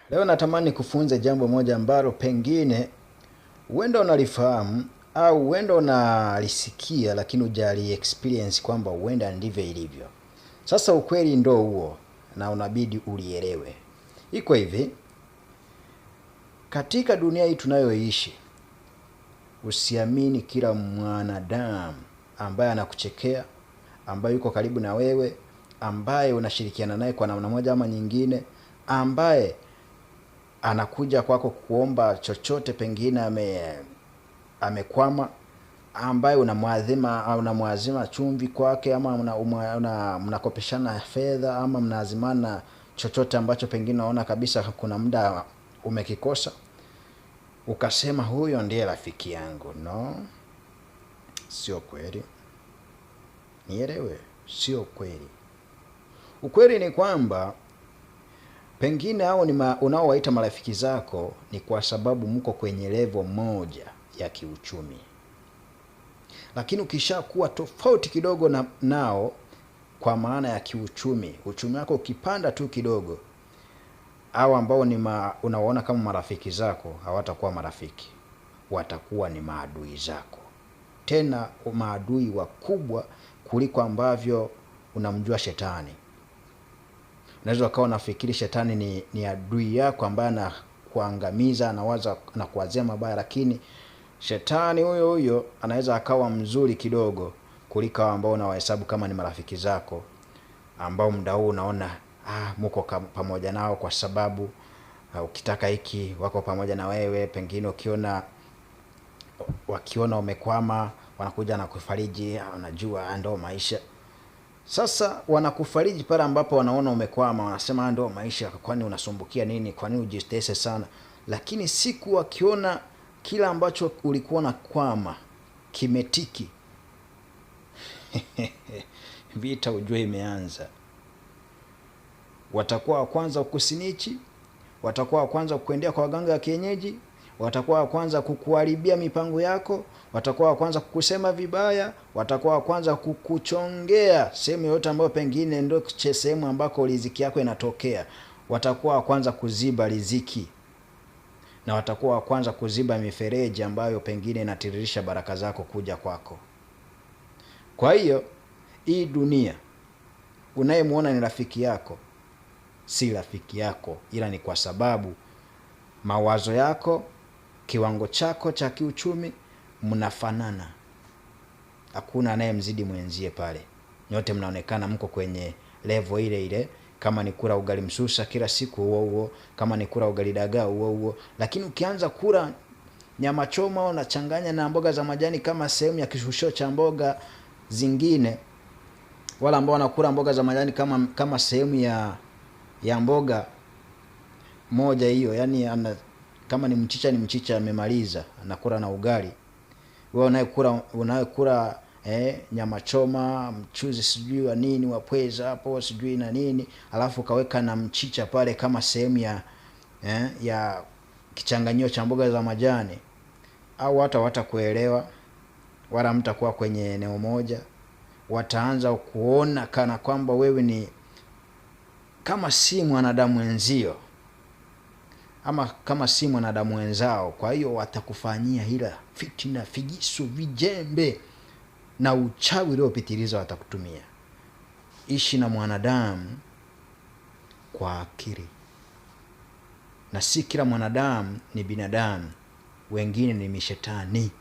Leo natamani kufunza jambo moja ambalo pengine huenda unalifahamu au huenda unalisikia lakini hujali experience kwamba huenda ndivyo ilivyo. Sasa ukweli ndo huo na unabidi ulielewe. Iko hivi, katika dunia hii tunayoishi, usiamini kila mwanadamu ambaye anakuchekea, ambaye yuko karibu na wewe, ambaye unashirikiana naye kwa namna moja ama nyingine, ambaye anakuja kwako kuomba chochote, pengine amekwama, ambaye unamwazima chumvi kwake, ama mnakopeshana fedha, ama mnaazimana chochote ambacho pengine unaona kabisa kuna muda umekikosa, ukasema huyo ndiye rafiki yangu. No, sio kweli. Nielewe, sio kweli. Ukweli ni kwamba pengine hao ni unaowaita marafiki zako ni kwa sababu mko kwenye level moja ya kiuchumi. Lakini ukishakuwa tofauti kidogo nao kwa maana ya kiuchumi, uchumi wako ukipanda tu kidogo, hao ambao unawaona kama marafiki zako hawatakuwa marafiki, watakuwa ni maadui zako. Tena maadui wakubwa kuliko ambavyo unamjua shetani. Unaweza ukawa unafikiri shetani ni adui yako ambaye anakuangamiza, anawaza na kuwazia mabaya, lakini shetani huyo anaweza akawa mzuri kidogo kuliko ambao unawahesabu kama ni marafiki zako, ambao muda huu unaona mko pamoja nao kwa sababu ukitaka hiki wako pamoja na wewe. Pengine wakiona umekwama wanakuja na kufariji, unajua ndo maisha. Sasa wanakufariji pale ambapo wanaona umekwama, wanasema ndo maisha, kwani unasumbukia nini, kwani ujitese sana. Lakini siku wakiona kila ambacho ulikuwa na kwama kimetiki, vita ujue imeanza. Watakuwa wa kwanza kusinichi, watakuwa wa kwanza kuendea kwa waganga ya kienyeji, watakuwa wa kwanza kukuharibia mipango yako, watakuwa wa kwanza kukusema vibaya, watakuwa wa kwanza kukuchongea sehemu yote ambayo pengine ndio sehemu ambako riziki yako inatokea. Watakuwa wa kwanza kuziba riziki, na watakuwa wa kwanza kuziba mifereji ambayo pengine inatiririsha baraka zako kuja kwako. Kwa hiyo hii dunia unayemuona ni rafiki yako, si rafiki yako, ila ni kwa sababu mawazo yako, kiwango chako cha kiuchumi mnafanana. Hakuna anayemzidi mwenzie pale. Nyote mnaonekana mko kwenye level ile ile. Kama ni kula ugali msusa kila siku huo, kama ni kula ugali dagaa huo. Lakini ukianza kula nyama choma unachanganya na mboga za majani kama sehemu ya kishusho cha mboga zingine, wala ambao wanakula mboga za majani kama sehemu ya mboga moja hiyo, yani kama ni mchicha amemaliza, anakula na ugali. Wewe unayekula nyama choma, mchuzi sijui wa nini, wapweza hapo sijui na nini, alafu kaweka na mchicha pale kama sehemu ya kichanganyio cha mboga za majani, au hata watakuelewa, wala mtakuwa kwenye eneo moja. Wataanza kuona kana kwamba wewe ni kama si mwanadamu wenzio, ama kama si mwanadamu wenzao. Kwa hiyo watakufanyia hila, fitina, figisu, vijembe na uchawi uliopitiliza watakutumia. Ishi na mwanadamu kwa akili, na si kila mwanadamu ni binadamu, wengine ni mishetani.